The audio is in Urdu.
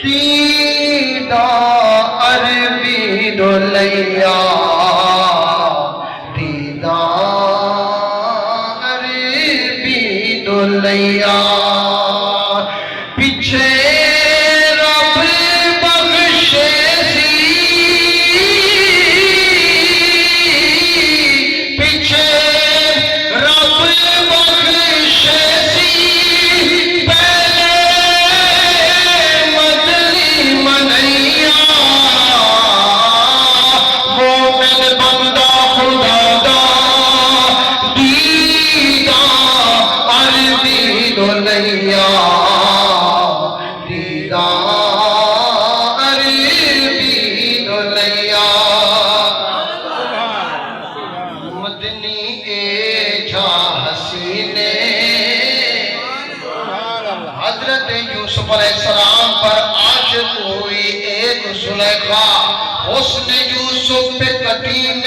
دیدہ عربی دلیا دیدہ عربی دلیا پیچھے رب بخشے سی پیچھے رب بخشے سی پہلے مدنی منیا مومن بندہ خدا دا دیدہ عربی دلیا دیدہ عربی دلیا مدنی اے جا حسینے حضرت یوسف علیہ السلام پر عاشق ہوئی ایک زلیخا حسن یوسف پہ قدیم